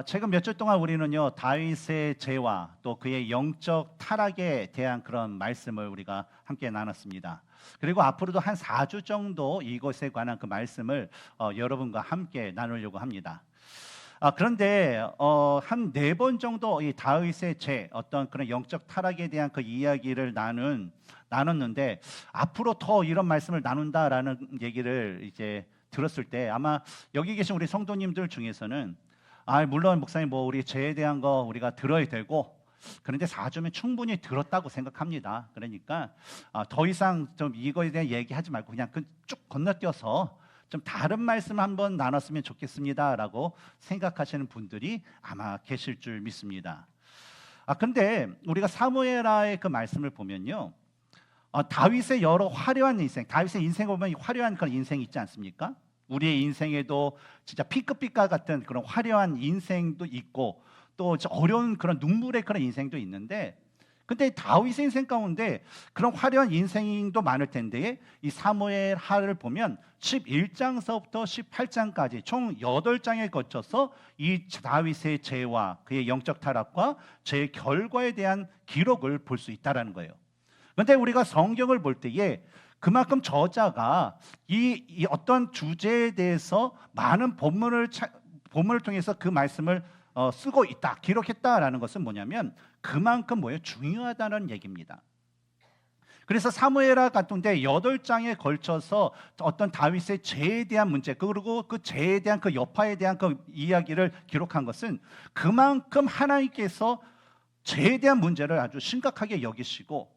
최근 몇 주 동안 우리는요 다윗의 죄와 또 그의 영적 타락에 대한 그런 말씀을 우리가 함께 나눴습니다. 그리고 앞으로도 한 4주 정도 이것에 관한 그 말씀을 여러분과 함께 나누려고 합니다. 그런데 한 4번 정도 이 다윗의 죄, 어떤 그런 영적 타락에 대한 그 이야기를 나눴는데 앞으로 더 이런 말씀을 나눈다라는 얘기를 이제 들었을 때 아마 여기 계신 우리 성도님들 중에서는 물론 목사님 우리 죄에 대한 거 우리가 들어야 되고 그런데 4주면 충분히 들었다고 생각합니다. 그러니까 더 이상 좀 이거에 대한 얘기하지 말고 그냥 쭉 건너뛰어서 좀 다른 말씀 한번 나눴으면 좋겠습니다라고 생각하시는 분들이 아마 계실 줄 믿습니다. 근데 우리가 사무엘하의 그 말씀을 보면요, 다윗의 여러 화려한 인생, 다윗의 인생을 보면 화려한 그런 인생이 있지 않습니까? 우리의 인생에도 진짜 피크피카 같은 그런 화려한 인생도 있고 또 어려운 그런 눈물의 그런 인생도 있는데, 근데 다윗의 인생 가운데 그런 화려한 인생도 많을 텐데 이 사무엘 하를 보면 11장서부터 18장까지 총 8장에 거쳐서 이 다윗의 죄와 그의 영적 타락과 죄의 결과에 대한 기록을 볼 수 있다는 거예요. 그런데 우리가 성경을 볼 때에 그만큼 저자가 이 어떤 주제에 대해서 많은 본문을 통해서 그 말씀을 쓰고 있다, 기록했다라는 것은 뭐냐면 그만큼 중요하다는 얘기입니다. 그래서 사무엘하 같은데 8장에 걸쳐서 어떤 다윗의 죄에 대한 문제, 그리고 그 죄에 대한 그 여파에 대한 그 이야기를 기록한 것은 그만큼 하나님께서 죄에 대한 문제를 아주 심각하게 여기시고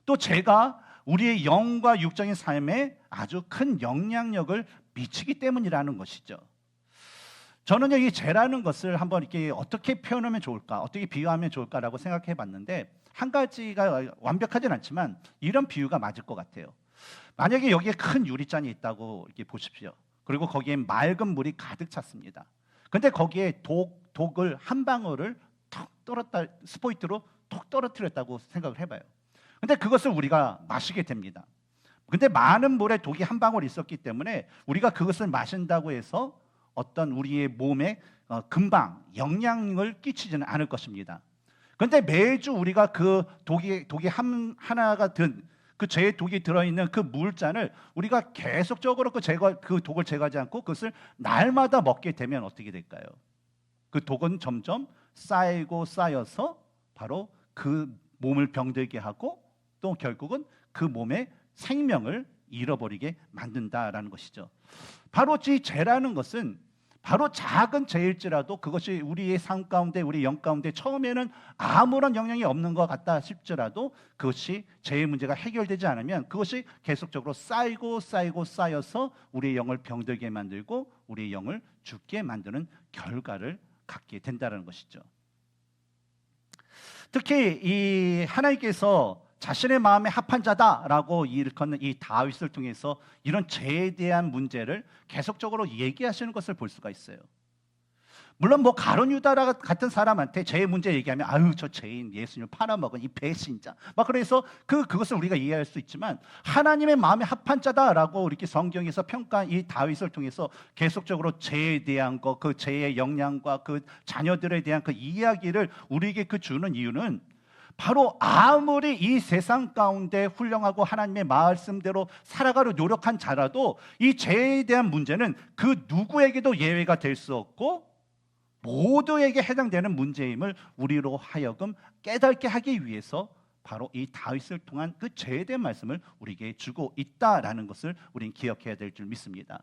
또 죄가 우리의 영과 육적인 삶에 아주 큰 영향력을 미치기 때문이라는 것이죠. 저는 이 죄라는 것을 한번 이렇게 어떻게 표현하면 좋을까, 어떻게 비유하면 좋을까라고 생각해 봤는데 한 가지가 완벽하진 않지만 이런 비유가 맞을 것 같아요. 만약에 여기에 큰 유리잔이 있다고 이렇게 보십시오. 그리고 거기에 맑은 물이 가득 찼습니다. 근데 거기에 독을 한 방울을 스포이트로 톡 떨어뜨렸다고 생각을 해봐요. 근데 그것을 우리가 마시게 됩니다. 근데 많은 물에 독이 한 방울 있었기 때문에 우리가 그것을 마신다고 해서 어떤 우리의 몸에 금방 영향을 끼치지는 않을 것입니다. 그런데 매주 우리가 그 독이 하나가 든 그 죄의 독이 들어있는 그 물잔을 우리가 계속적으로 그 독을 제거하지 않고 그것을 날마다 먹게 되면 어떻게 될까요? 그 독은 점점 쌓여서 바로 그 몸을 병들게 하고 또 결국은 그 몸의 생명을 잃어버리게 만든다라는 것이죠. 바로 이 죄라는 것은 바로 작은 죄일지라도 그것이 우리의 삶 가운데, 우리 영 가운데 처음에는 아무런 영향이 없는 것 같다 싶더라도 그것이 죄의 문제가 해결되지 않으면 그것이 계속적으로 쌓여서 우리의 영을 병들게 만들고 우리의 영을 죽게 만드는 결과를 갖게 된다는 것이죠. 특히 이 하나님께서 자신의 마음에 합한 자다라고 일컫는 이 다윗을 통해서 이런 죄에 대한 문제를 계속적으로 얘기하시는 것을 볼 수가 있어요. 물론 가룟 유다 같은 사람한테 죄의 문제 얘기하면 저 죄인 예수님을 팔아먹은 이 배신자 그래서 그것을 우리가 이해할 수 있지만 하나님의 마음에 합한 자다라고 이렇게 성경에서 평가한 이 다윗을 통해서 계속적으로 죄에 대한 것, 그 죄의 영향과 그 자녀들에 대한 그 이야기를 우리에게 주는 이유는 바로 아무리 이 세상 가운데 훌륭하고 하나님의 말씀대로 살아가려 노력한 자라도 이 죄에 대한 문제는 그 누구에게도 예외가 될 수 없고 모두에게 해당되는 문제임을 우리로 하여금 깨닫게 하기 위해서 바로 이 다윗을 통한 그 죄에 대한 말씀을 우리에게 주고 있다라는 것을 우리는 기억해야 될 줄 믿습니다.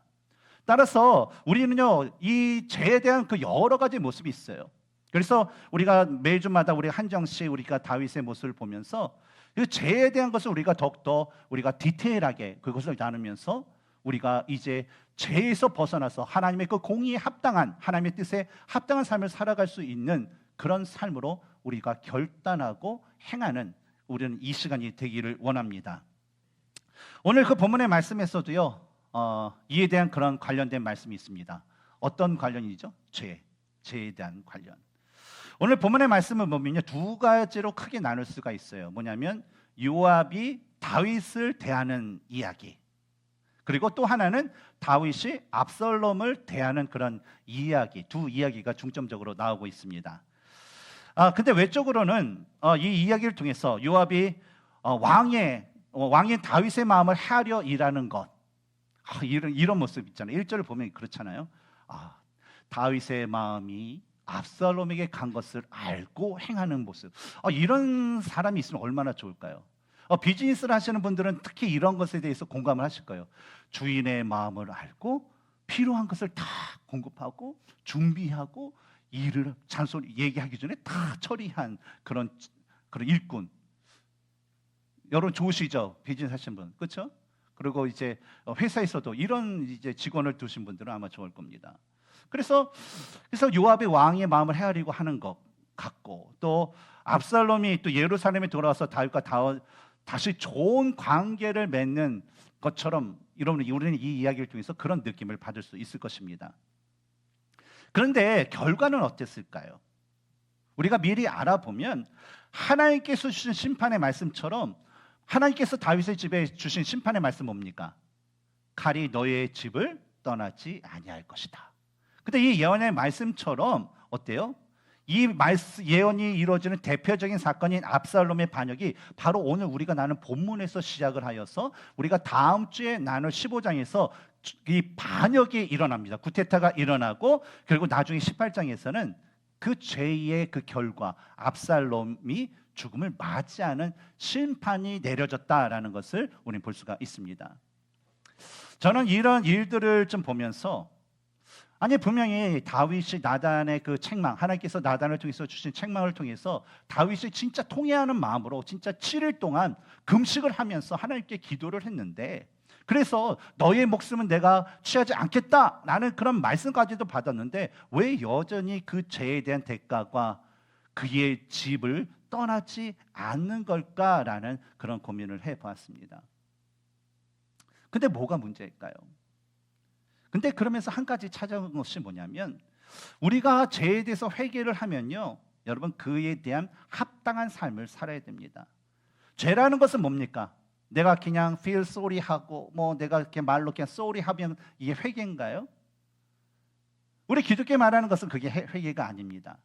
따라서 우리는요 이 죄에 대한 그 여러 가지 모습이 있어요. 그래서 우리가 매주마다 우리 한정씩 우리가 다윗의 모습을 보면서 그 죄에 대한 것을 우리가 더욱더 우리가 디테일하게 그것을 나누면서 우리가 이제 죄에서 벗어나서 하나님의 그 공의에 합당한 하나님의 뜻에 합당한 삶을 살아갈 수 있는 그런 삶으로 우리가 결단하고 행하는 우리는 이 시간이 되기를 원합니다. 오늘 그 본문의 말씀에서도요 이에 대한 그런 관련된 말씀이 있습니다. 어떤 관련이죠? 죄에 대한 관련. 오늘 본문의 말씀을 보면요 2가지로 크게 나눌 수가 있어요. 뭐냐면 요압이 다윗을 대하는 이야기, 그리고 또 하나는 다윗이 압살롬을 대하는 그런 이야기, 두 이야기가 중점적으로 나오고 있습니다. 근데 외적으로는 이 이야기를 통해서 요압이 왕인 다윗의 마음을 헤아려 일하는 것, 이런 모습 있잖아요. 1절을 보면 그렇잖아요. 다윗의 마음이 압살롬에게 간 것을 알고 행하는 모습. 이런 사람이 있으면 얼마나 좋을까요? 비즈니스를 하시는 분들은 특히 이런 것에 대해서 공감을 하실 거예요. 주인의 마음을 알고 필요한 것을 다 공급하고 준비하고 일을 잔소리 얘기하기 전에 다 처리한 그런 일꾼. 여러분 좋으시죠? 비즈니스 하시는 분, 그렇죠? 그리고 이제 회사에서도 이런 이제 직원을 두신 분들은 아마 좋을 겁니다. 그래서 요압의 왕의 마음을 헤아리고 하는 것 같고, 또 압살롬이 또 예루살렘에 돌아와서 다윗과 다시 좋은 관계를 맺는 것처럼 우리는 이 이야기를 통해서 그런 느낌을 받을 수 있을 것입니다. 그런데 결과는 어땠을까요? 우리가 미리 알아보면 하나님께서 주신 심판의 말씀처럼 하나님께서 다윗의 집에 주신 심판의 말씀 뭡니까? 칼이 너의 집을 떠나지 아니할 것이다. 근데 이 예언의 말씀처럼 어때요? 이 예언이 이루어지는 대표적인 사건인 압살롬의 반역이 바로 오늘 우리가 나눈 본문에서 시작을 하여서 우리가 다음 주에 나눌 15장에서 이 반역이 일어납니다. 구테타가 일어나고 그리고 나중에 18장에서는 그 죄의 그 결과 압살롬이 죽음을 맞이하는 심판이 내려졌다라는 것을 우리는 볼 수가 있습니다. 저는 이런 일들을 좀 보면서 분명히 다윗이 나단의 그 책망, 하나님께서 나단을 통해서 주신 책망을 통해서 다윗이 진짜 통회하는 마음으로 진짜 7일 동안 금식을 하면서 하나님께 기도를 했는데, 그래서 너의 목숨은 내가 취하지 않겠다라는 그런 말씀까지도 받았는데 왜 여전히 그 죄에 대한 대가가 그의 집을 떠나지 않는 걸까라는 그런 고민을 해보았습니다. 근데 뭐가 문제일까요? 근데 그러면서 한 가지 찾아온 것이 뭐냐면, 우리가 죄에 대해서 회개를 하면요, 여러분 그에 대한 합당한 삶을 살아야 됩니다. 죄라는 것은 뭡니까? 내가 그냥 feel sorry 하고 내가 이렇게 말로 그냥 sorry 하면 이게 회개인가요? 우리 기독교 말하는 것은 그게 회개가 아닙니다.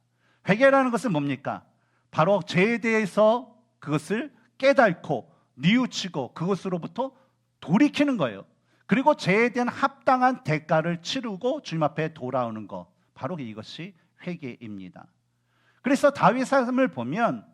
회개라는 것은 뭡니까? 바로 죄에 대해서 그것을 깨닫고 뉘우치고 그것으로부터 돌이키는 거예요. 그리고 죄에 대한 합당한 대가를 치르고 주님 앞에 돌아오는 것, 바로 이것이 회개입니다. 그래서 다윗의 삶을 보면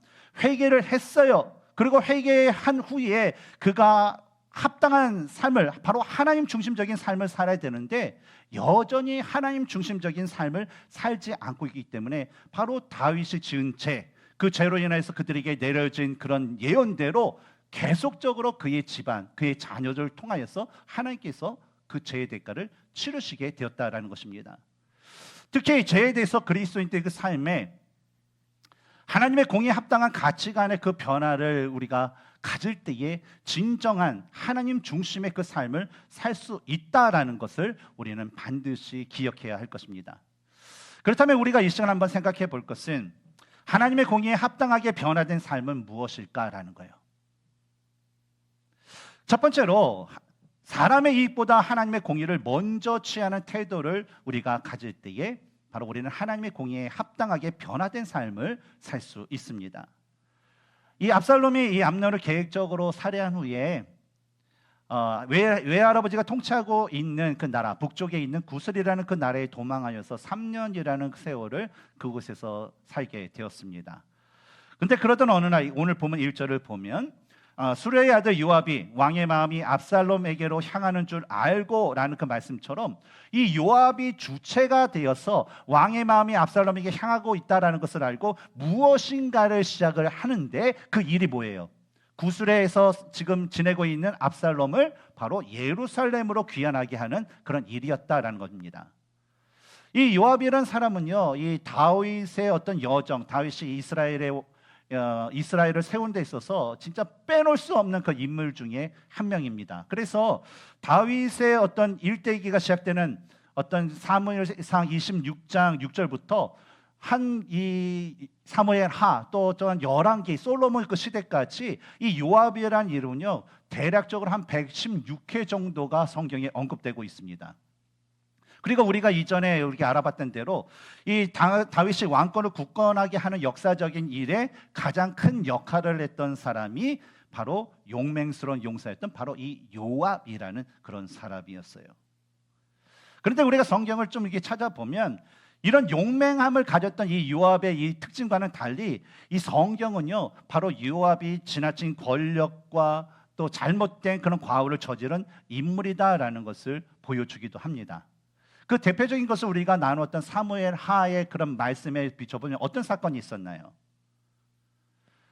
회개를 했어요. 그리고 회개한 후에 그가 합당한 삶을, 바로 하나님 중심적인 삶을 살아야 되는데 여전히 하나님 중심적인 삶을 살지 않고 있기 때문에 바로 다윗이 지은 죄, 그 죄로 인해서 그들에게 내려진 그런 예언대로 계속적으로 그의 집안, 그의 자녀들을 통하여서 하나님께서 그 죄의 대가를 치르시게 되었다라는 것입니다. 특히 죄에 대해서 그리스도인들의 그 삶에 하나님의 공의에 합당한 가치관의 그 변화를 우리가 가질 때에 진정한 하나님 중심의 그 삶을 살 수 있다라는 것을 우리는 반드시 기억해야 할 것입니다. 그렇다면 우리가 이 시간 한번 생각해 볼 것은 하나님의 공의에 합당하게 변화된 삶은 무엇일까라는 거예요. 첫 번째로 사람의 이익보다 하나님의 공의를 먼저 취하는 태도를 우리가 가질 때에 바로 우리는 하나님의 공의에 합당하게 변화된 삶을 살 수 있습니다. 이 압살롬이 이 암논을 계획적으로 살해한 후에 외할아버지가 통치하고 있는 그 나라, 북쪽에 있는 구슬이라는 그 나라에 도망하여서 3년이라는 세월을 그곳에서 살게 되었습니다. 근데 그러던 어느 날, 오늘 보면 1절을 보면 수레의 아들 요압이 왕의 마음이 압살롬에게로 향하는 줄 알고 라는 그 말씀처럼 이 요압이 주체가 되어서 왕의 마음이 압살롬에게 향하고 있다는 것을 알고 무엇인가를 시작을 하는데, 그 일이 뭐예요? 구스레에서 지금 지내고 있는 압살롬을 바로 예루살렘으로 귀환하게 하는 그런 일이었다라는 겁니다. 이 요압이라는 사람은요, 이 다윗의 어떤 여정, 다윗이 이스라엘을 세운 데 있어서 진짜 빼놓을 수 없는 그 인물 중에 한 명입니다. 그래서 다윗의 어떤 일대기가 시작되는 어떤 사무엘상 26장 6절부터 이 사무엘 하, 또 또한 11개 솔로몬 그 시대까지 이 요압이라는 이름은요 대략적으로 한 116회 정도가 성경에 언급되고 있습니다. 그리고 우리가 이전에 우리가 알아봤던 대로 이 다윗이 왕권을 굳건하게 하는 역사적인 일에 가장 큰 역할을 했던 사람이 바로 용맹스러운 용사였던 바로 이 요압이라는 그런 사람이었어요. 그런데 우리가 성경을 좀 이렇게 찾아보면 이런 용맹함을 가졌던 이 요압의 이 특징과는 달리 이 성경은요, 바로 요압이 지나친 권력과 또 잘못된 그런 과오를 저지른 인물이다라는 것을 보여주기도 합니다. 그 대표적인 것을 우리가 나누었던 사무엘 하의 그런 말씀에 비춰보면 어떤 사건이 있었나요?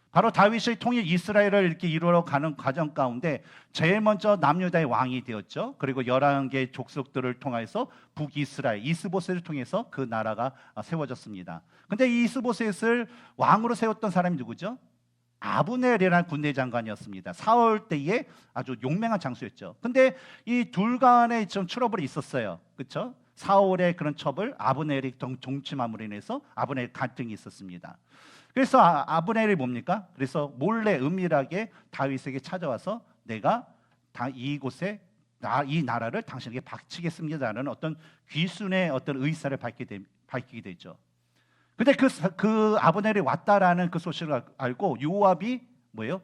바로 다윗의 통일 이스라엘을 이렇게 이루어 가는 과정 가운데 제일 먼저 남유다의 왕이 되었죠. 그리고 11개의 족속들을 통해서 북이스라엘 이스보셋을 통해서 그 나라가 세워졌습니다. 근데 이 이스보셋을 왕으로 세웠던 사람이 누구죠? 아브넬이라는 군대 장관이었습니다. 사울 때에 아주 용맹한 장수였죠. 근데 이 둘 간에 좀 트러블이 있었어요. 그렇죠? 사울의 그런 첩을 아브넬이 동침함으로 인해서 아브넬 갈등이 있었습니다. 그래서 아브넬이 뭡니까? 그래서 몰래 은밀하게 다윗에게 찾아와서 내가 이곳에 이 나라를 당신에게 바치겠습니다라는 어떤 귀순의 어떤 의사를 밝히게 되죠. 근데 그 아브넬이 왔다라는 그 소식을 알고 요압이 뭐예요?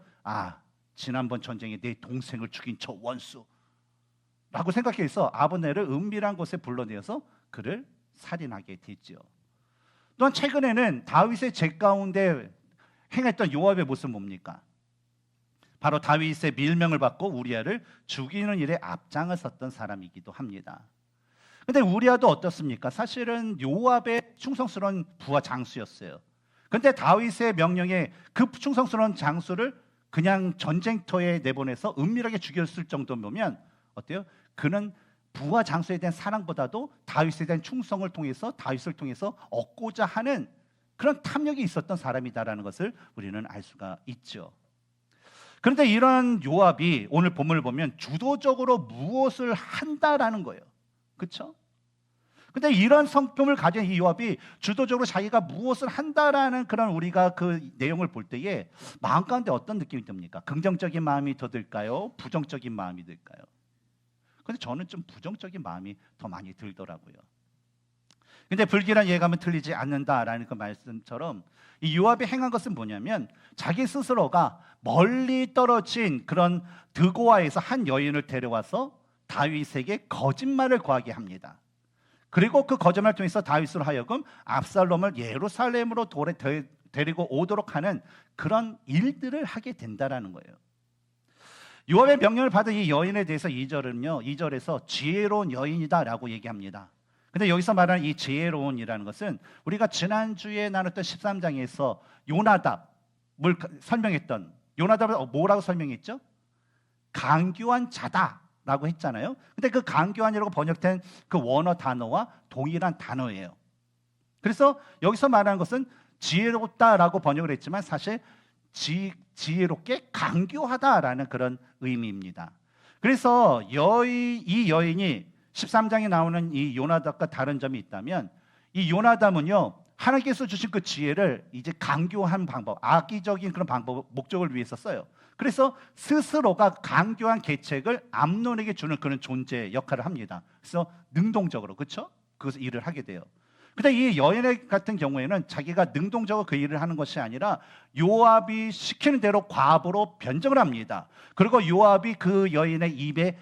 지난번 전쟁에 내 동생을 죽인 저 원수라고 생각해서 아브넬을 은밀한 곳에 불러내어서 그를 살인하게 됐죠. 또한 최근에는 다윗의 죄 가운데 행했던 요압의 모습은 뭡니까? 바로 다윗의 밀명을 받고 우리아를 죽이는 일에 앞장을 섰던 사람이기도 합니다. 근데 우리아도 어떻습니까? 사실은 요압의 충성스러운 부하 장수였어요. 근데 다윗의 명령에 그 충성스러운 장수를 그냥 전쟁터에 내보내서 은밀하게 죽였을 정도면 어때요? 그는 부하 장수에 대한 사랑보다도 다윗에 대한 충성을 통해서 다윗을 통해서 얻고자 하는 그런 탐욕이 있었던 사람이다라는 것을 우리는 알 수가 있죠. 그런데 이런 요압이 오늘 본문을 보면 주도적으로 무엇을 한다라는 거예요. 그렇죠? 근데 이런 성품을 가진 이 요압이 주도적으로 자기가 무엇을 한다라는 그런 우리가 그 내용을 볼 때에 마음 가운데 어떤 느낌이 듭니까? 긍정적인 마음이 더 들까요? 부정적인 마음이 들까요? 근데 저는 좀 부정적인 마음이 더 많이 들더라고요. 근데 불길한 예감은 틀리지 않는다라는 그 말씀처럼 이 요압이 행한 것은 뭐냐면 자기 스스로가 멀리 떨어진 그런 드고아에서 한 여인을 데려와서 다윗에게 거짓말을 거하게 합니다. 그리고 그 거짓말을 통해서 다윗으로 하여금 압살롬을 예루살렘으로 데리고 오도록 하는 그런 일들을 하게 된다라는 거예요. 요압의 명령을 받은 이 여인에 대해서 2절에서 지혜로운 여인이다라고 얘기합니다. 근데 여기서 말하는 이 지혜로운이라는 것은 우리가 지난주에 나눴던 13장에서 요나답을 설명했던 요나답을 뭐라고 설명했죠? 강교한 자다라고 했잖아요. 근데 그 강교한이라고 번역된 그 원어 단어와 동일한 단어예요. 그래서 여기서 말하는 것은 지혜롭다라고 번역을 했지만 사실 지혜롭게 강교하다라는 그런 의미입니다. 그래서 이 여인이 13장에 나오는 이 요나답과 다른 점이 있다면 이 요나답은요 하나님께서 주신 그 지혜를 이제 강교한 방법, 악의적인 그런 방법, 목적을 위해서 써요. 그래서 스스로가 강교한 계책을 암논에게 주는 그런 존재 역할을 합니다. 그래서 능동적으로 그렇죠? 그 일을 하게 돼요. 근데 이 여인 같은 경우에는 자기가 능동적으로 그 일을 하는 것이 아니라 요압이 시키는 대로 과부로 변정을 합니다. 그리고 요압이 그 여인의 입에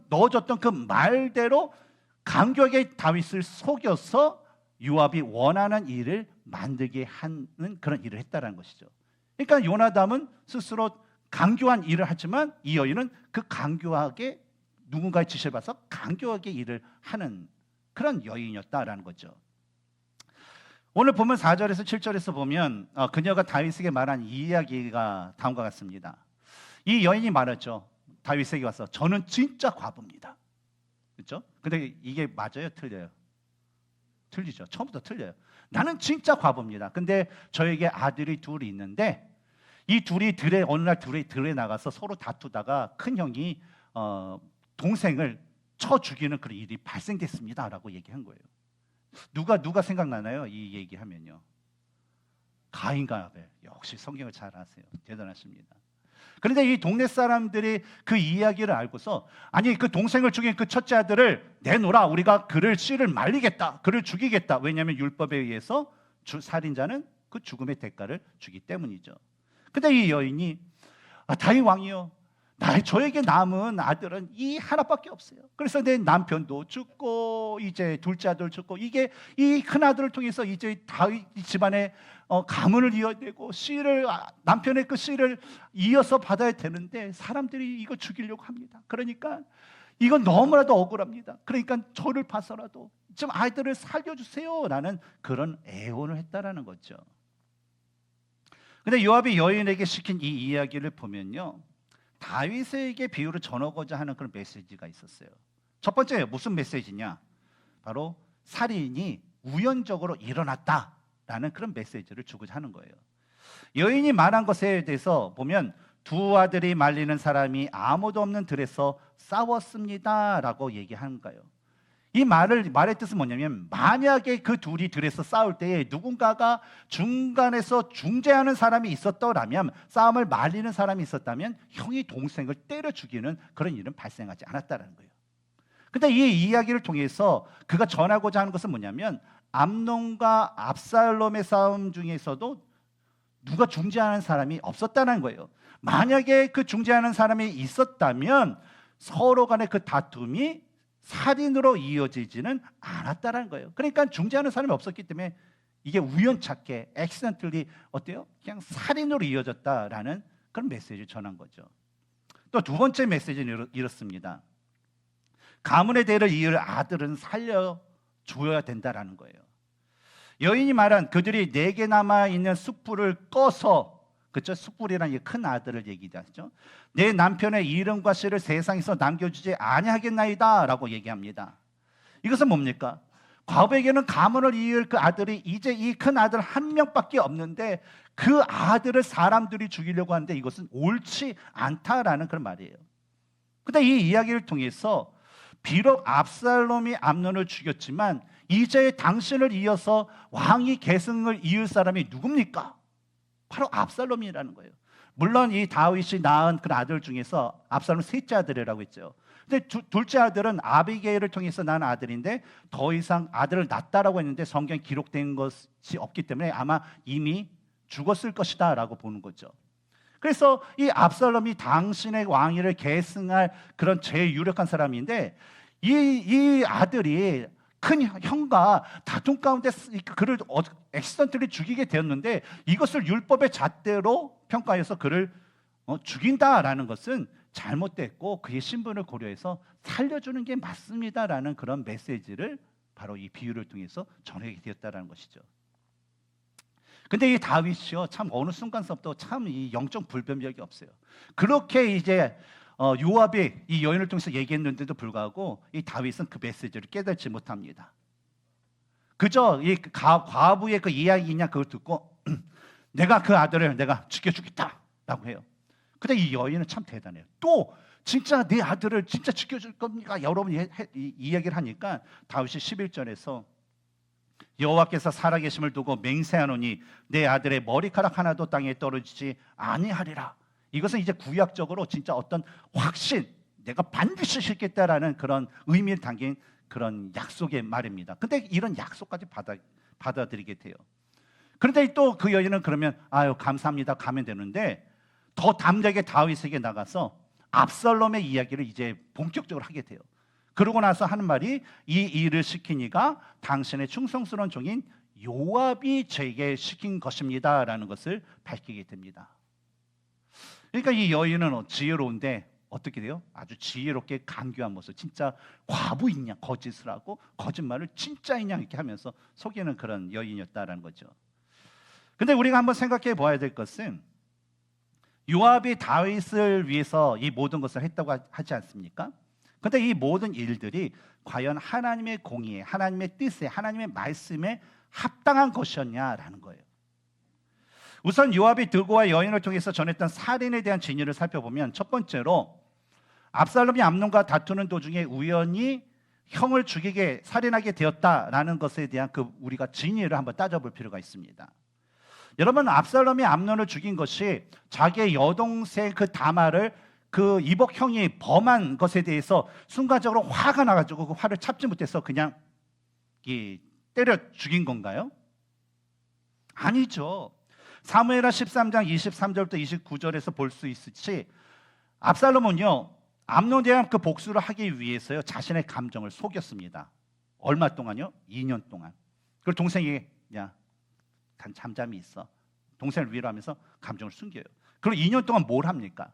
넣어줬던 그 말대로 강교하게 다윗을 속여서 요압이 원하는 일을 만들게 하는 그런 일을 했다는 것이죠. 그러니까 요나답은 스스로 강교한 일을 하지만 이 여인은 그 강교하게 누군가의 지시를 받아서 강교하게 일을 하는 그런 여인이었다라는 거죠. 오늘 보면 4절에서 7절에서 보면 그녀가 다윗에게 말한 이 이야기가 다음과 같습니다. 이 여인이 말했죠. 다윗에게 와서 저는 진짜 과부입니다. 그렇죠? 근데 이게 맞아요? 틀려요? 틀리죠. 처음부터 틀려요. 나는 진짜 과부입니다. 근데 저에게 아들이 둘이 있는데 이 둘이 어느 날 들에 나가서 서로 다투다가 큰 형이 동생을 쳐 죽이는 그런 일이 발생됐습니다라고 얘기한 거예요. 누가 생각나나요? 이 얘기하면요. 가인과 아벨. 역시 성경을 잘 아세요. 대단하십니다. 그런데 이 동네 사람들이 그 이야기를 알고서 아니 그 동생을 죽인 그 첫째 아들을 내놓으라. 우리가 그를 씨를 말리겠다. 그를 죽이겠다. 왜냐하면 율법에 의해서 살인자는 그 죽음의 대가를 주기 때문이죠. 근데 이 여인이 다윗 왕이요, 저에게 남은 아들은 이 하나밖에 없어요. 그래서 내 남편도 죽고 이제 둘째 아들 죽고 이게 이 큰 아들을 통해서 이제 다윗 집안의 가문을 이어내고 씨를 남편의 그 씨를 이어서 받아야 되는데 사람들이 이거 죽이려고 합니다. 그러니까 이건 너무나도 억울합니다. 그러니까 저를 봐서라도 좀 아이들을 살려주세요라는 그런 애원을 했다라는 거죠. 근데 요압이 여인에게 시킨 이 이야기를 보면요, 다윗에게 비유를 전하고자 하는 그런 메시지가 있었어요. 첫 번째 무슨 메시지냐? 바로 살인이 우연적으로 일어났다라는 그런 메시지를 주고자 하는 거예요. 여인이 말한 것에 대해서 보면 두 아들이 말리는 사람이 아무도 없는 들에서 싸웠습니다라고 얘기하는 거예요. 이 말의 뜻은 뭐냐면 만약에 그 둘이 들에서 싸울 때에 누군가가 중간에서 중재하는 사람이 있었더라면, 싸움을 말리는 사람이 있었다면 형이 동생을 때려 죽이는 그런 일은 발생하지 않았다는 거예요. 근데 이 이야기를 통해서 그가 전하고자 하는 것은 뭐냐면 암논과 압살롬의 싸움 중에서도 누가 중재하는 사람이 없었다는 거예요. 만약에 그 중재하는 사람이 있었다면 서로 간의 그 다툼이 살인으로 이어지지는 않았다는 거예요. 그러니까 중재하는 사람이 없었기 때문에 이게 우연찮게 accidentally 어때요? 그냥 살인으로 이어졌다라는 그런 메시지를 전한 거죠. 또 두 번째 메시지는 이렇습니다. 가문의 대를 이을 아들은 살려줘야 된다라는 거예요. 여인이 말한 그들이 내게 남아있는 숯불을 꺼서, 그렇죠? 숯불이라는 큰 아들을 얘기하죠. 내 남편의 이름과 씨를 세상에서 남겨주지 아니하겠나이다 라고 얘기합니다. 이것은 뭡니까? 과부에게는 가문을 이을 그 아들이 이제 이 큰 아들 한 명밖에 없는데 그 아들을 사람들이 죽이려고 하는데 이것은 옳지 않다라는 그런 말이에요. 근데 이 이야기를 통해서 비록 압살롬이 암논을 죽였지만 이제 당신을 이어서 왕위 계승을 이을 사람이 누굽니까? 바로 압살롬이라는 거예요. 물론 이 다윗이 낳은 그 아들 중에서 압살롬 셋째 아들이라고 했죠. 근데 둘째 아들은 아비게일을 통해서 낳은 아들인데 더 이상 아들을 낳았다라고 했는데 성경에 기록된 것이 없기 때문에 아마 이미 죽었을 것이다 라고 보는 거죠. 그래서 이 압살롬이 당신의 왕위를 계승할 그런 제일 유력한 사람인데 이 아들이 큰 형과 다툼 가운데 그를 액시던트리 죽이게 되었는데 이것을 율법의 잣대로 평가해서 그를 죽인다라는 것은 잘못됐고 그의 신분을 고려해서 살려주는 게 맞습니다라는 그런 메시지를 바로 이 비유를 통해서 전하게 되었다라는 것이죠. 근데 이 다윗이요, 참 어느 순간서부터 참 이 영적 불변력이 없어요. 그렇게 이제 요압이 이 여인을 통해서 얘기했는데도 불구하고 이 다윗은 그 메시지를 깨닫지 못합니다. 그저 이 과부의 그 이야기냐 그걸 듣고 내가 그 아들을 내가 죽여주겠다라고 해요. 근데 이 여인은 참 대단해요. 또 진짜 내 아들을 진짜 죽여줄 겁니까? 여러분이 이야기를 하니까 다윗이 11절에서 여호와께서 살아계심을 두고 맹세하노니 내 아들의 머리카락 하나도 땅에 떨어지지 아니하리라. 이것은 이제 구약적으로 진짜 어떤 확신, 내가 반드시 싣겠다라는 그런 의미를 담긴 그런 약속의 말입니다. 근데 이런 약속까지 받아들이게 돼요. 그런데 또 그 여인은 그러면 아유 감사합니다 가면 되는데 더 담대하게 다윗에게 나가서 압살롬의 이야기를 이제 본격적으로 하게 돼요. 그러고 나서 하는 말이 이 일을 시키니가 당신의 충성스러운 종인 요압이 제게 시킨 것입니다라는 것을 밝히게 됩니다. 그러니까 이 여인은 지혜로운데 어떻게 돼요? 아주 지혜롭게 간교한 모습, 진짜 과부이냐 거짓을 하고 거짓말을 진짜이냐 이렇게 하면서 속이는 그런 여인이었다라는 거죠. 근데 우리가 한번 생각해 보아야 될 것은 요압이 다윗을 위해서 이 모든 것을 했다고 하지 않습니까? 근데 이 모든 일들이 과연 하나님의 공의에, 하나님의 뜻에, 하나님의 말씀에 합당한 것이었냐라는 거예요. 우선 요압이 들고와 여인을 통해서 전했던 살인에 대한 진위를 살펴보면 첫 번째로 압살롬이 암논과 다투는 도중에 우연히 형을 죽이게 살인하게 되었다라는 것에 대한 그 우리가 진위를 한번 따져볼 필요가 있습니다. 여러분, 압살롬이 암논을 죽인 것이 자기의 여동생 그 다말을 그 이복 형이 범한 것에 대해서 순간적으로 화가 나가지고 그 화를 참지 못해서 그냥 때려 죽인 건가요? 아니죠. 사무엘하 13장 23절부터 29절에서 볼 수 있듯이 압살롬은요, 암논에 대한 그 복수를 하기 위해서요, 자신의 감정을 속였습니다. 얼마 동안요? 2년 동안. 그리고 동생이 야, 잠잠히 있어. 동생을 위로하면서 감정을 숨겨요. 그리고 2년 동안 뭘 합니까?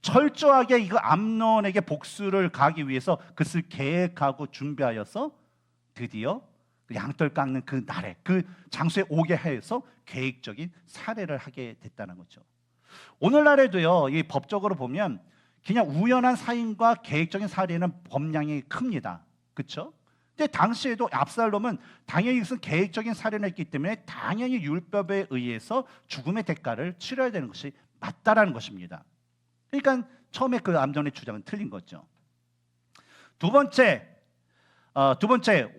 철저하게 이거 암논에게 복수를 가기 위해서 그것을 계획하고 준비하여서 드디어 양털 깎는 그 날에 그 장소에 오게 해서 계획적인 살해를 하게 됐다는 거죠. 오늘날에도요, 이 법적으로 보면 그냥 우연한 살인과 계획적인 살인은 범량이 큽니다. 그렇죠? 근데 당시에도 압살롬은 당연히 이것은 계획적인 살인을 했기 때문에 당연히 율법에 의해서 죽음의 대가를 치러야 되는 것이 맞다라는 것입니다. 그러니까 처음에 그 암논의 주장은 틀린 거죠. 두 번째,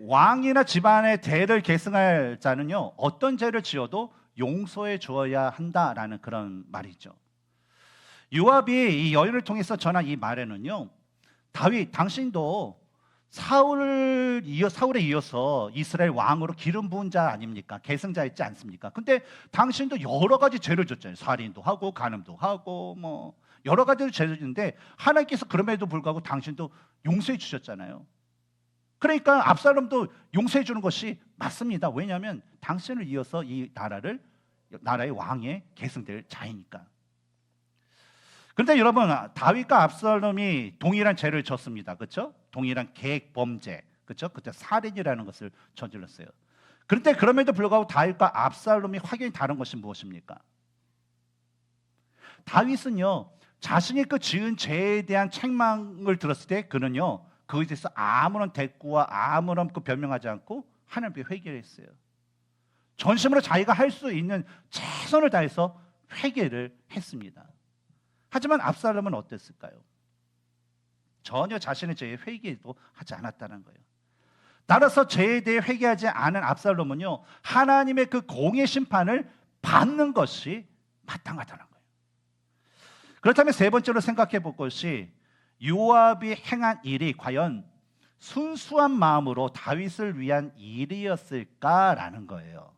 왕이나 집안의 대를 계승할 자는요, 어떤 죄를 지어도 용서해 주어야 한다라는 그런 말이죠. 요압이 이 여인을 통해서 전한 이 말에는요, 다윗 당신도 사울에 이어서 이스라엘 왕으로 기름 부은 자 아닙니까? 계승자였지 않습니까? 근데 당신도 여러 가지 죄를 졌잖아요. 살인도 하고 간음도 하고 뭐 여러 가지를 죄를 짓는데 하나님께서 그럼에도 불구하고 당신도 용서해 주셨잖아요. 그러니까 압살롬도 용서해 주는 것이 맞습니다. 왜냐하면 당신을 이어서 이 나라의 왕에 계승될 자이니까. 그런데 여러분, 다윗과 압살롬이 동일한 죄를 졌습니다. 그렇죠? 동일한 계획 범죄, 그렇죠? 그때 살인이라는 것을 저질렀어요. 그런데 그럼에도 불구하고 다윗과 압살롬이 확연히 다른 것이 무엇입니까? 다윗은요, 자신이 그 지은 죄에 대한 책망을 들었을 때 그는요, 그에 대해서 아무런 대꾸와 아무런 그 변명하지 않고 하나님께 회개를 했어요. 전심으로 자기가 할 수 있는 최선을 다해서 회개를 했습니다. 하지만 압살롬은 어땠을까요? 전혀 자신의 죄에 회개도 하지 않았다는 거예요. 따라서 죄에 대해 회개하지 않은 압살롬은요, 하나님의 그 공의 심판을 받는 것이 마땅하다는 거예요. 그렇다면 세 번째로 생각해 볼 것이 요압이 행한 일이 과연 순수한 마음으로 다윗을 위한 일이었을까라는 거예요.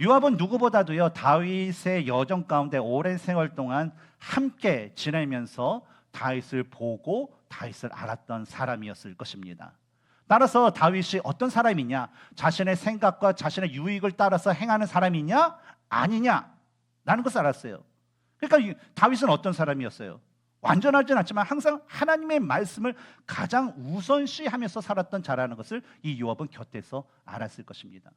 요압은 누구보다도요, 다윗의 여정 가운데 오랜 생활 동안 함께 지내면서 다윗을 보고 다윗을 알았던 사람이었을 것입니다. 따라서 다윗이 어떤 사람이냐, 자신의 생각과 자신의 유익을 따라서 행하는 사람이냐 아니냐라는 것을 알았어요. 그러니까 다윗은 어떤 사람이었어요? 완전하진 않지만 항상 하나님의 말씀을 가장 우선시하면서 살았던 자라는 것을 이 요압은 곁에서 알았을 것입니다.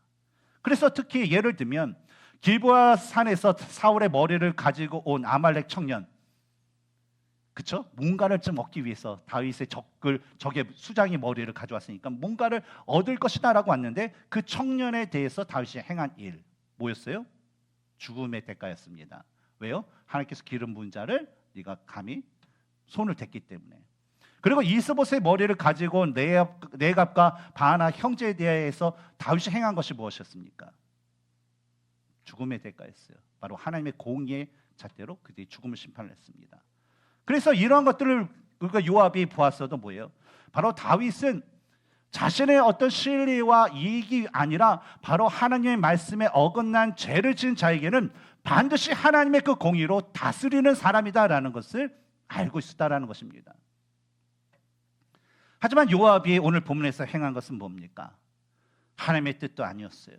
그래서 특히 예를 들면 길보아 산에서 사울의 머리를 가지고 온 아말렉 청년, 그렇죠? 뭔가를 좀 얻기 위해서 다윗의 적의 수장이 머리를 가져왔으니까 뭔가를 얻을 것이다라고 왔는데 그 청년에 대해서 다윗이 행한 일 뭐였어요? 죽음의 대가였습니다. 왜요? 하나님께서 기름 부은 자를 네가 감히 손을 댔기 때문에. 그리고 이스보셋의 머리를 가지고 온 네갑과 바나 형제에 대해서 다윗이 행한 것이 무엇이었습니까? 죽음의 대가였어요. 바로 하나님의 공의의 잣대로 그들이 죽음을 심판을 했습니다. 그래서 이러한 것들을 요압이 보았어도 뭐예요? 바로 다윗은 자신의 어떤 실리와 이익이 아니라 바로 하나님의 말씀에 어긋난 죄를 지은 자에게는 반드시 하나님의 그 공의로 다스리는 사람이다라는 것을 알고 있었다라는 것입니다. 하지만 요압이 오늘 본문에서 행한 것은 뭡니까? 하나님의 뜻도 아니었어요.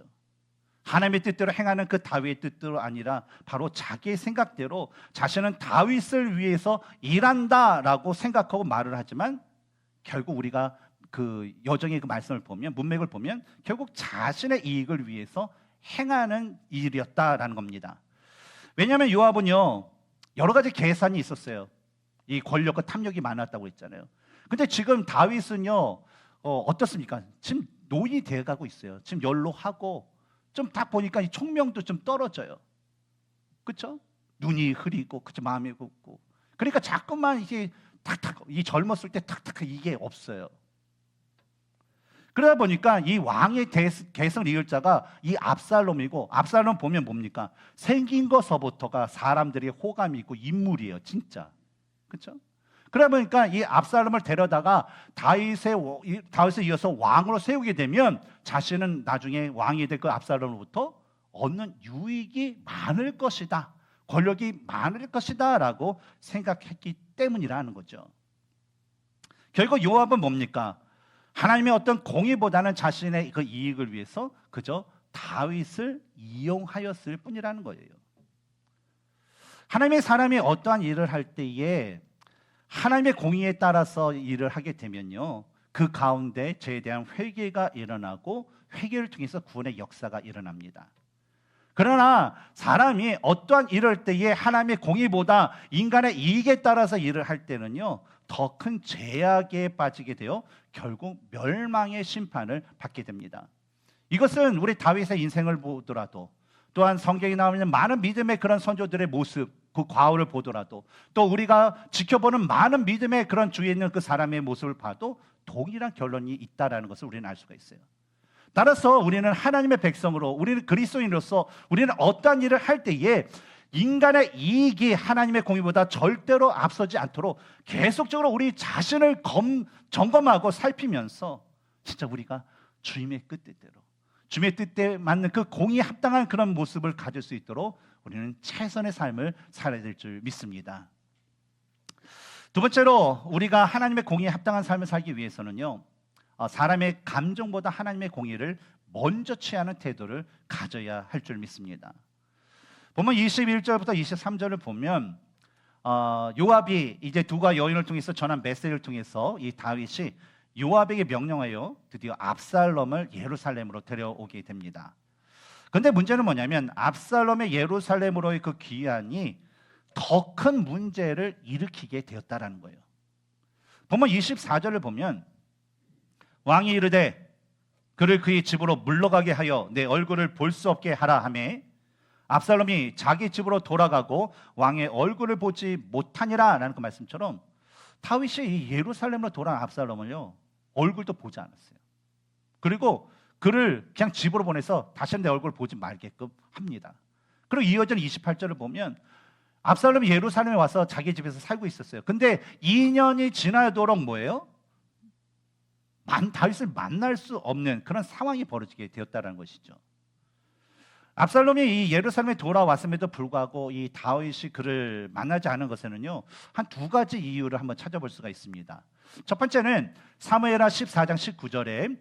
하나님의 뜻대로 행하는 그 다윗의 뜻대로 아니라 바로 자기의 생각대로 자신은 다윗을 위해서 일한다라고 생각하고 말을 하지만 결국 우리가 그 여정의 그 말씀을 보면, 문맥을 보면 결국 자신의 이익을 위해서 행하는 일이었다라는 겁니다. 왜냐하면 요압은요, 여러 가지 계산이 있었어요. 이 권력과 탐욕이 많았다고 했잖아요. 근데 지금 다윗은요, 어떻습니까? 지금 노인이 돼가고 있어요. 지금 연로하고 좀 딱 보니까 이 총명도 좀 떨어져요. 그렇죠? 눈이 흐리고, 그쵸, 마음이 굽고. 그러니까 자꾸만 이게 탁탁, 이 젊었을 때 탁탁 이게 없어요. 그러다 보니까 이 왕의 계승 리을자가 이 압살롬이고, 압살롬 보면 뭡니까? 생긴 것서부터가 사람들이 호감이 있고 인물이에요, 진짜. 그렇죠? 그러다 보니까 이 압살롬을 데려다가 다윗에 이어서 왕으로 세우게 되면 자신은 나중에 왕이 될 그 압살롬으로부터 얻는 유익이 많을 것이다, 권력이 많을 것이다 라고 생각했기 때문이라는 거죠. 결국 요압은 뭡니까? 하나님의 어떤 공의보다는 자신의 그 이익을 위해서 그저 다윗을 이용하였을 뿐이라는 거예요. 하나님의 사람이 어떠한 일을 할 때에 하나님의 공의에 따라서 일을 하게 되면요, 그 가운데 죄에 대한 회개가 일어나고 회개를 통해서 구원의 역사가 일어납니다. 그러나 사람이 어떠한 일을 할 때에 하나님의 공의보다 인간의 이익에 따라서 일을 할 때는요, 더 큰 죄악에 빠지게 되어 결국 멸망의 심판을 받게 됩니다. 이것은 우리 다윗의 인생을 보더라도, 또한 성경에 나오는 많은 믿음의 그런 선조들의 모습, 그 과오를 보더라도, 또 우리가 지켜보는 많은 믿음의 그런 주위에 있는 그 사람의 모습을 봐도 동일한 결론이 있다라는 것을 우리는 알 수가 있어요. 따라서 우리는 하나님의 백성으로, 우리는 그리스도인으로서 우리는 어떠한 일을 할 때에 인간의 이익이 하나님의 공의보다 절대로 앞서지 않도록 계속적으로 우리 자신을 점검하고 살피면서 진짜 우리가 주님의 뜻대로, 주님의 뜻에 맞는 그 공의에 합당한 그런 모습을 가질 수 있도록 우리는 최선의 삶을 살아야 될 줄 믿습니다. 두 번째로 우리가 하나님의 공의에 합당한 삶을 살기 위해서는요, 사람의 감정보다 하나님의 공의를 먼저 취하는 태도를 가져야 할 줄 믿습니다. 보면 21절부터 23절을 보면 요압이 이제 두가 여인을 통해서 전한 메시지를 통해서 이 다윗이 요압에게 명령하여 드디어 압살롬을 예루살렘으로 데려오게 됩니다. 그런데 문제는 뭐냐면 압살롬의 예루살렘으로의 그 귀환이 더 큰 문제를 일으키게 되었다라는 거예요. 보면 24절을 보면 왕이 이르되 그를 그의 집으로 물러가게 하여 내 얼굴을 볼 수 없게 하라 하매 압살롬이 자기 집으로 돌아가고 왕의 얼굴을 보지 못하니라 라는 그 말씀처럼 다윗이 이 예루살렘으로 돌아간 압살롬을요, 얼굴도 보지 않았어요. 그리고 그를 그냥 집으로 보내서 다시 내 얼굴을 보지 말게끔 합니다. 그리고 이어진 28절을 보면 압살롬이 예루살렘에 와서 자기 집에서 살고 있었어요. 근데 2년이 지나도록 뭐예요? 다윗을 만날 수 없는 그런 상황이 벌어지게 되었다는 것이죠. 압살롬이 이 예루살렘에 돌아왔음에도 불구하고 이 다윗이 그를 만나지 않은 것에는요, 한 두 가지 이유를 한번 찾아볼 수가 있습니다. 첫 번째는 사무엘하 14장 19절에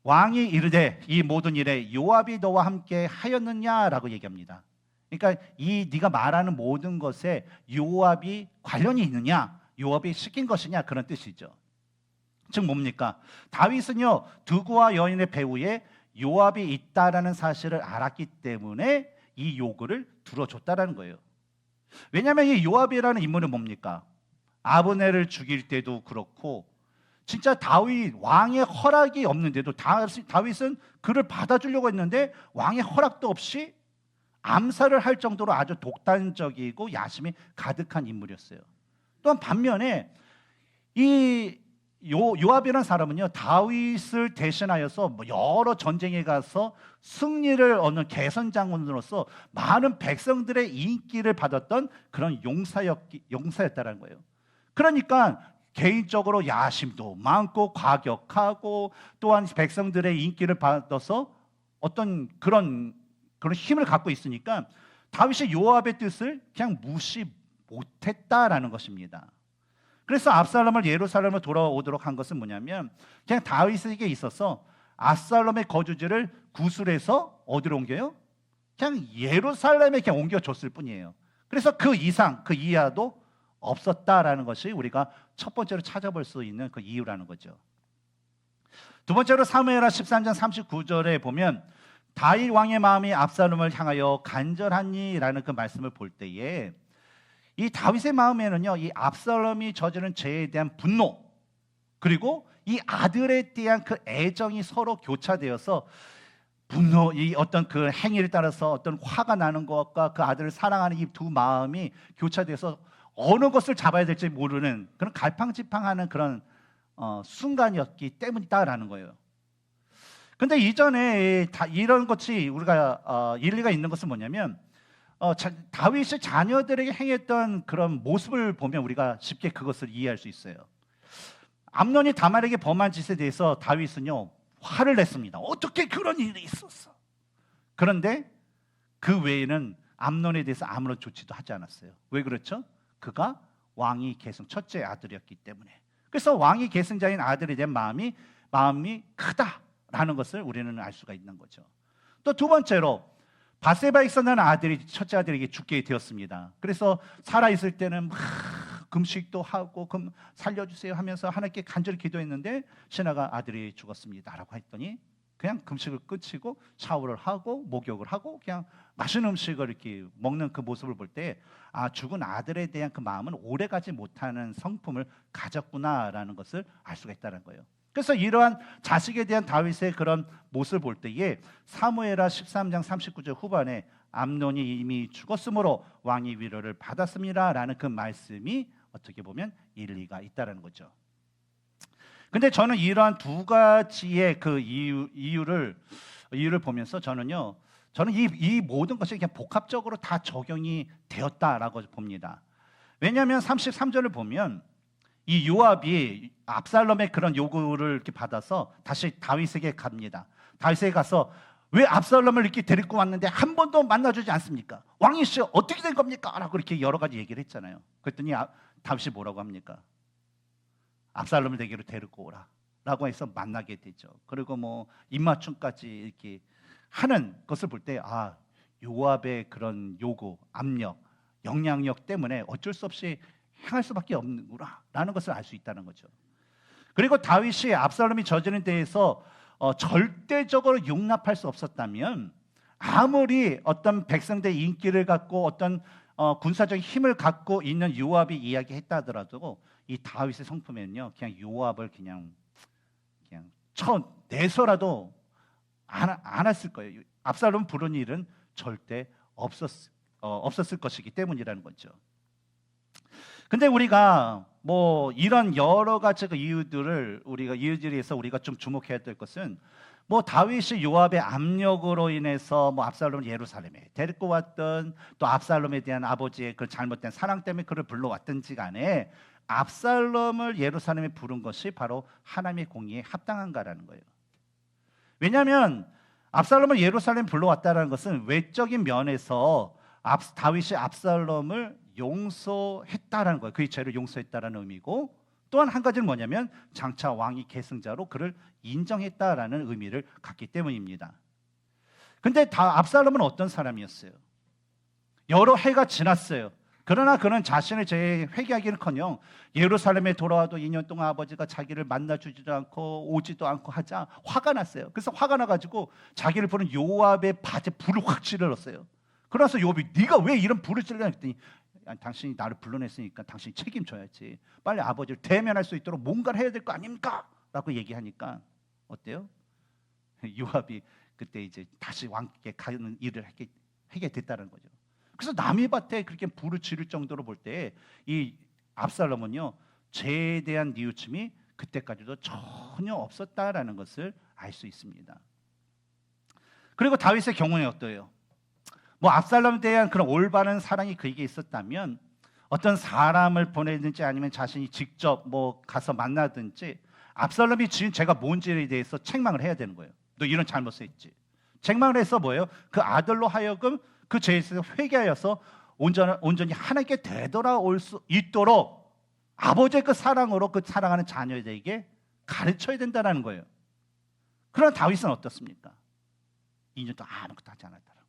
왕이 이르되 이 모든 일에 요압이 너와 함께 하였느냐라고 얘기합니다. 그러니까 이 네가 말하는 모든 것에 요압이 관련이 있느냐, 요압이 시킨 것이냐, 그런 뜻이죠. 즉 뭡니까? 다윗은요, 두구와 여인의 배후에 요압이 있다라는 사실을 알았기 때문에 이 요구를 들어줬다라는 거예요. 왜냐하면 이 요압이라는 인물은 뭡니까? 아브넬을 죽일 때도 그렇고 진짜 다윗 왕의 허락이 없는데도 다윗은 그를 받아주려고 했는데 왕의 허락도 없이 암살을 할 정도로 아주 독단적이고 야심이 가득한 인물이었어요. 또한 반면에 이 요압이라는 사람은요, 다윗을 대신하여서 여러 전쟁에 가서 승리를 얻는 개선장군으로서 많은 백성들의 인기를 받았던 그런 용사였다는 거예요. 그러니까 개인적으로 야심도 많고 과격하고 또한 백성들의 인기를 받아서 어떤 그런 힘을 갖고 있으니까 다윗이 요압의 뜻을 그냥 무시 못했다라는 것입니다. 그래서 압살롬을 예루살렘으로 돌아오도록 한 것은 뭐냐면 그냥 다윗에게 있어서 압살롬의 거주지를 구술해서 어디로 옮겨요? 그냥 예루살렘에 그냥 옮겨줬을 뿐이에요. 그래서 그 이상, 그 이하도 없었다라는 것이 우리가 첫 번째로 찾아볼 수 있는 그 이유라는 거죠. 두 번째로 사무엘하 13장 39절에 보면 다윗 왕의 마음이 압살롬을 향하여 간절하니라는 그 말씀을 볼 때에 이 다윗의 마음에는요, 이 압살롬이 저지른 죄에 대한 분노, 그리고 이 아들에 대한 그 애정이 서로 교차되어서 분노, 이 어떤 그 행위를 따라서 어떤 화가 나는 것과 그 아들을 사랑하는 이 두 마음이 교차돼서 어느 것을 잡아야 될지 모르는 그런 갈팡질팡하는 그런 순간이었기 때문이다라는 거예요. 근데 이전에 다 이런 것이 우리가 일리가 있는 것은 뭐냐면 다윗의 자녀들에게 행했던 그런 모습을 보면 우리가 쉽게 그것을 이해할 수 있어요. 암논이 다말에게 범한 짓에 대해서 다윗은요 화를 냈습니다. 어떻게 그런 일이 있었어? 그런데 그 외에는 암논에 대해서 아무런 조치도 하지 않았어요. 왜 그렇죠? 그가 왕위 계승 첫째 아들이었기 때문에. 그래서 왕위 계승자인 아들에 대한 마음이 크다라는 것을 우리는 알 수가 있는 거죠. 또 두 번째로 바세바에 있었던 아들이 첫째 아들에게 죽게 되었습니다. 그래서 살아 있을 때는 막 금식도 하고 살려주세요 하면서 하나님께 간절히 기도했는데 신하가 아들이 죽었습니다라고 했더니 그냥 금식을 끝이고 샤워를 하고 목욕을 하고 그냥 맛있는 음식을 이렇게 먹는 그 모습을 볼 때 죽은 아들에 대한 그 마음은 오래가지 못하는 성품을 가졌구나라는 것을 알 수가 있다는 거예요. 그래서 이러한 자식에 대한 다윗의 그런 모습을 볼 때에 사무엘하 13장 39절 후반에 암논이 이미 죽었으므로 왕이 위로를 받았습니다라는 그 말씀이 어떻게 보면 일리가 있다는 거죠. 근데 저는 이러한 두 가지의 그 이유를 보면서 저는 이 모든 것이 그냥 복합적으로 다 적용이 되었다라고 봅니다. 왜냐하면 33절을 보면 이 요압이 압살롬의 그런 요구를 이렇게 받아서 다시 다윗에게 갑니다. 다윗에게 가서 왜 압살롬을 이렇게 데리고 왔는데 한 번도 만나주지 않습니까? 왕이시여 어떻게 된 겁니까? 라고 이렇게 여러 가지 얘기를 했잖아요. 그랬더니 다윗이 뭐라고 합니까? 압살롬을 내게로 데리고 오라 라고 해서 만나게 되죠. 그리고 뭐 입맞춤까지 이렇게 하는 것을 볼 때 요압의 그런 요구, 압력, 영향력 때문에 어쩔 수 없이 행할 수밖에 없는구나 라는 것을 알 수 있다는 거죠. 그리고 다윗이 압살롬이 저지른 데에서 절대적으로 용납할 수 없었다면 아무리 어떤 백성들의 인기를 갖고 어떤 군사적인 힘을 갖고 있는 요압이 이야기했다 하더라도 이 다윗의 성품에는요 그냥 요압을 그냥 쳐내서라도 안 했을 거예요. 압살롬 부른 일은 절대 없었을 것이기 때문이라는 거죠. 근데 우리가 뭐 이런 여러 가지 그 이유들에서 우리가 좀 주목해야 될 것은 뭐 다윗이 요압의 압력으로 인해서 뭐 압살롬을 예루살렘에 데리고 왔던 또 압살롬에 대한 아버지의 그 잘못된 사랑 때문에 그를 불러왔든지 간에 압살롬을 예루살렘에 부른 것이 바로 하나님의 공의에 합당한가라는 거예요. 왜냐하면 압살롬을 예루살렘에 불러왔다는 것은 외적인 면에서 다윗이 압살롬을 용서했다라는 거예요. 그의 죄를 용서했다라는 의미고 또한 한 가지는 뭐냐면 장차 왕위 계승자로 그를 인정했다라는 의미를 갖기 때문입니다. 근데 압살롬은 어떤 사람이었어요? 여러 해가 지났어요. 그러나 그는 자신의 죄에 회개하기는커녕 예루살렘에 돌아와도 2년 동안 아버지가 자기를 만나주지도 않고 오지도 않고 하자 화가 났어요. 그래서 화가 나가지고 자기를 부른 요압의 바지에 불을 확 찔렀어요. 그래서 요압이 네가 왜 이런 불을 찔렀냐 했더니 당신이 나를 불러냈으니까 당신이 책임져야지. 빨리 아버지를 대면할 수 있도록 뭔가를 해야 될 거 아닙니까? 라고 얘기하니까 어때요? 요압이 그때 이제 다시 왕께 가는 일을 하게 됐다는 거죠. 그래서 남의 밭에 그렇게 불을 지를 정도로 볼 때 이 압살롬은요 죄에 대한 뉘우침이 그때까지도 전혀 없었다라는 것을 알 수 있습니다. 그리고 다윗의 경우는 어때요? 뭐 압살롬에 대한 그런 올바른 사랑이 그에게 있었다면 어떤 사람을 보내든지 아니면 자신이 직접 뭐 가서 만나든지 압살롬이 지은 죄가 뭔지에 대해서 책망을 해야 되는 거예요. 너 이런 잘못을 했지. 책망을 해서 뭐예요? 그 아들로 하여금 그 죄에서 회개하여서 온전히 하나님께 되돌아올 수 있도록 아버지의 그 사랑으로 그 사랑하는 자녀에게 가르쳐야 된다는 거예요. 그러나 다윗은 어떻습니까? 2년 동안 아무것도 하지 않았다는 거예요.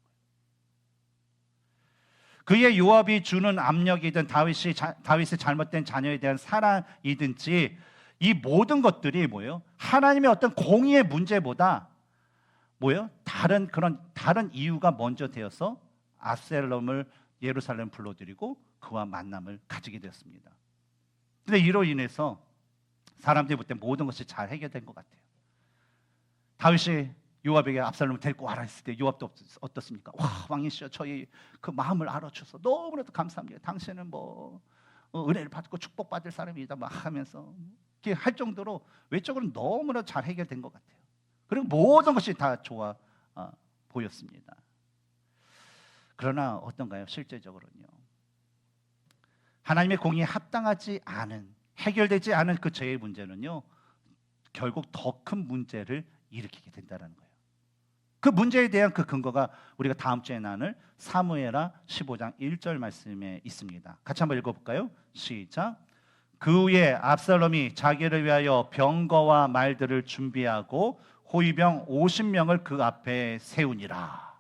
그의 요압이 주는 압력이든 다윗의 잘못된 자녀에 대한 사랑이든지 이 모든 것들이 뭐예요? 하나님의 어떤 공의의 문제보다 뭐예요? 다른 이유가 먼저 되어서 압살롬을 예루살렘 불러들이고 그와 만남을 가지게 되었습니다. 근데 이로 인해서 사람들이 볼 때 모든 것이 잘 해결된 것 같아요. 다윗이 요압에게 압살롬을 데리고 와라 했을 때 요압도 어떻습니까? 와, 왕이시여 저희 그 마음을 알아주셔서 너무나도 감사합니다. 당신은 뭐 은혜를 받고 축복받을 사람이다 막 하면서 이렇게 할 정도로 외적으로 너무나 잘 해결된 것 같아요. 그리고 모든 것이 다 좋아 보였습니다. 그러나 어떤가요? 실제적으로는요. 하나님의 공의에 합당하지 않은, 해결되지 않은 그 죄의 문제는요, 결국 더 큰 문제를 일으키게 된다는 거예요. 그 문제에 대한 그 근거가 우리가 다음 주에 나눌 사무엘하 15장 1절 말씀에 있습니다. 같이 한번 읽어볼까요? 시작. 그 후에 압살롬이 자기를 위하여 병거와 말들을 준비하고 호위병 50명을 그 앞에 세우니라.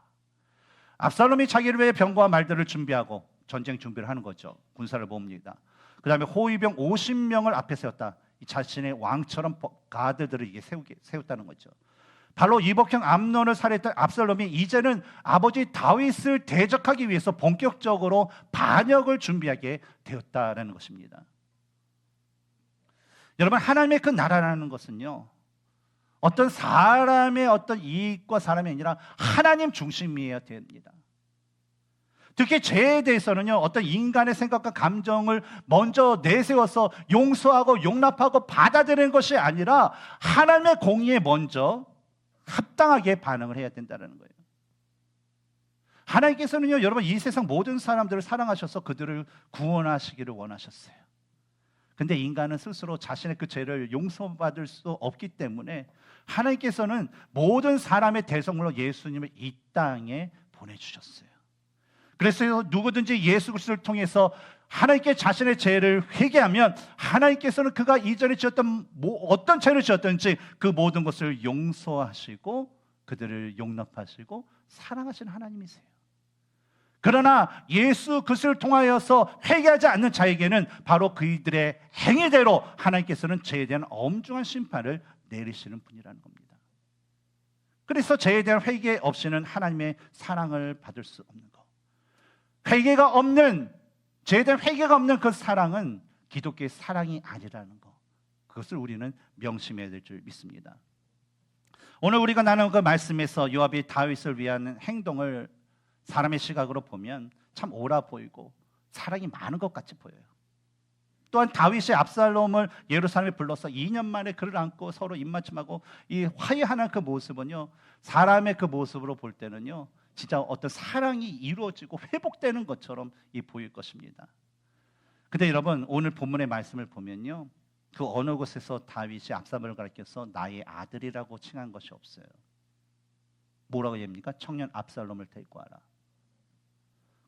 압살롬이 자기를 위해 병거와 말들을 준비하고 전쟁 준비를 하는 거죠. 군사를 모읍니다. 그 다음에 호위병 50명을 앞에 세웠다. 자신의 왕처럼 가드들을 이게 세웠다는 거죠. 바로 이복형 암논을 살해했던 압살롬이 이제는 아버지 다윗을 대적하기 위해서 본격적으로 반역을 준비하게 되었다라는 것입니다. 여러분, 하나님의 그 나라라는 것은요, 어떤 사람의 어떤 이익과 사람이 아니라 하나님 중심이어야 됩니다. 특히 죄에 대해서는요, 어떤 인간의 생각과 감정을 먼저 내세워서 용서하고 용납하고 받아들이는 것이 아니라 하나님의 공의에 먼저 합당하게 반응을 해야 된다는 거예요. 하나님께서는요, 여러분, 이 세상 모든 사람들을 사랑하셔서 그들을 구원하시기를 원하셨어요. 근데 인간은 스스로 자신의 그 죄를 용서받을 수 없기 때문에 하나님께서는 모든 사람의 대성물로 예수님을 이 땅에 보내주셨어요. 그래서 누구든지 예수 그리스도를 통해서 하나님께 자신의 죄를 회개하면 하나님께서는 그가 이전에 지었던 어떤 죄를 지었든지 그 모든 것을 용서하시고 그들을 용납하시고 사랑하시는 하나님이세요. 그러나 예수 그리스도를 통하여서 회개하지 않는 자에게는 바로 그들의 행위대로 하나님께서는 죄에 대한 엄중한 심판을 내리시는 분이라는 겁니다. 그래서 죄에 대한 회개 없이는 하나님의 사랑을 받을 수 없는 것, 회개가 없는, 죄에 대한 회개가 없는 그 사랑은 기독교의 사랑이 아니라는 것, 그것을 우리는 명심해야 될 줄 믿습니다. 오늘 우리가 나눈 그 말씀에서 요압이 다윗을 위한 행동을 사람의 시각으로 보면 참 옳아 보이고 사랑이 많은 것 같이 보여요. 또한 다윗이 압살롬을 예루살렘에 불러서 2년 만에 그를 안고 서로 입맞춤하고 이 화해하는 그 모습은요, 사람의 그 모습으로 볼 때는요, 진짜 어떤 사랑이 이루어지고 회복되는 것처럼 보일 것입니다. 근데 여러분, 오늘 본문의 말씀을 보면요, 그 어느 곳에서 다윗이 압살롬을 가리켜서 나의 아들이라고 칭한 것이 없어요. 뭐라고 얘기합니까? 청년 압살롬을 데리고 와라.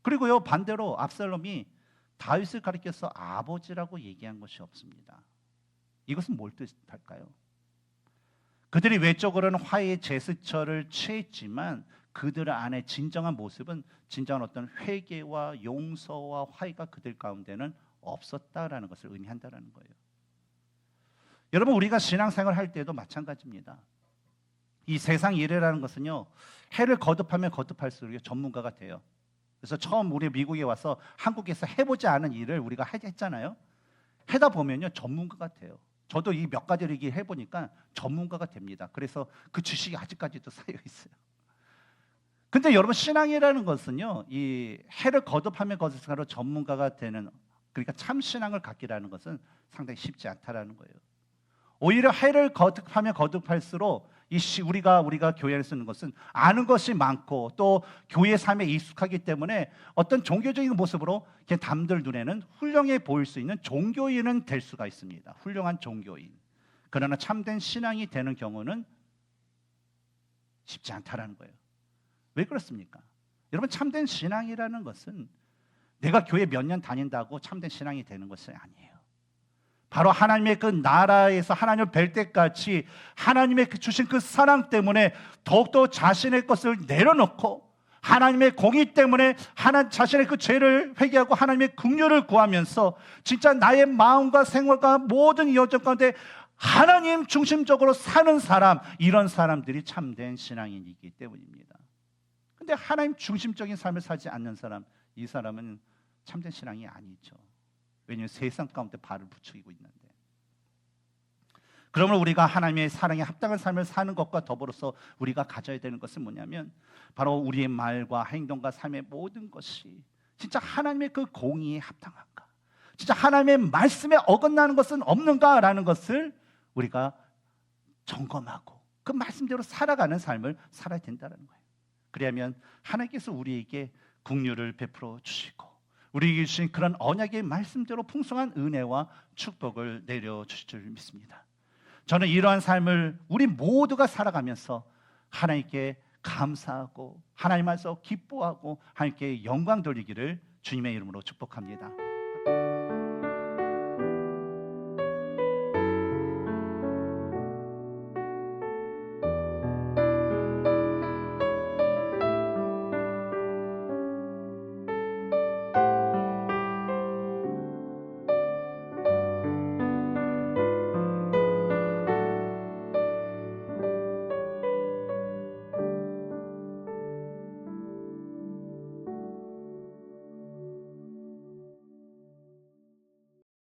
그리고요, 반대로 압살롬이 다윗을 가리켜서 아버지라고 얘기한 것이 없습니다. 이것은 뭘 뜻할까요? 그들이 외적으로는 화해의 제스처를 취했지만 그들 안에 진정한 모습은 진정한 어떤 회개와 용서와 화해가 그들 가운데는 없었다라는 것을 의미한다는 거예요. 여러분, 우리가 신앙생활을 할 때도 마찬가지입니다. 이 세상 일이라는 것은요, 해를 거듭하면 거듭할수록 전문가가 돼요. 그래서 처음 우리 미국에 와서 한국에서 해보지 않은 일을 우리가 했잖아요. 하다 보면요, 전문가가 돼요. 저도 이 몇 가지를 해보니까 전문가가 됩니다. 그래서 그 지식이 아직까지도 쌓여 있어요. 근데 여러분, 신앙이라는 것은요, 이 해를 거듭하면 거듭할수록 전문가가 되는, 그러니까 참 신앙을 갖기라는 것은 상당히 쉽지 않다라는 거예요. 오히려 해를 거듭하면 거듭할수록 우리가 교회에 쓰는 것은 아는 것이 많고 또 교회 삶에 익숙하기 때문에 어떤 종교적인 모습으로 그냥 남들 눈에는 훌륭해 보일 수 있는 종교인은 될 수가 있습니다. 훌륭한 종교인. 그러나 참된 신앙이 되는 경우는 쉽지 않다라는 거예요. 왜 그렇습니까? 여러분, 참된 신앙이라는 것은 내가 교회 몇 년 다닌다고 참된 신앙이 되는 것이 아니에요. 바로 하나님의 그 나라에서 하나님을 뵐 때까지 하나님의 주신 그 사랑 때문에 더욱더 자신의 것을 내려놓고 하나님의 공의 때문에 자신의 그 죄를 회개하고 하나님의 긍휼을 구하면서 진짜 나의 마음과 생활과 모든 이 여정 가운데 하나님 중심적으로 사는 사람, 이런 사람들이 참된 신앙인이기 때문입니다. 근데 하나님 중심적인 삶을 살지 않는 사람, 이 사람은 참된 신앙이 아니죠. 왜냐하면 세상 가운데 발을 부추기고 있는데. 그러면 우리가 하나님의 사랑에 합당한 삶을 사는 것과 더불어서 우리가 가져야 되는 것은 뭐냐면 바로 우리의 말과 행동과 삶의 모든 것이 진짜 하나님의 그 공의에 합당한가, 진짜 하나님의 말씀에 어긋나는 것은 없는가라는 것을 우리가 점검하고 그 말씀대로 살아가는 삶을 살아야 된다는 거예요. 그러면 하나님께서 우리에게 긍휼을 베풀어 주시고 우리에게 주신 그런 언약의 말씀대로 풍성한 은혜와 축복을 내려주실 줄 믿습니다. 저는 이러한 삶을 우리 모두가 살아가면서 하나님께 감사하고 하나님 안에서 기뻐하고 하나님께 영광 돌리기를 주님의 이름으로 축복합니다.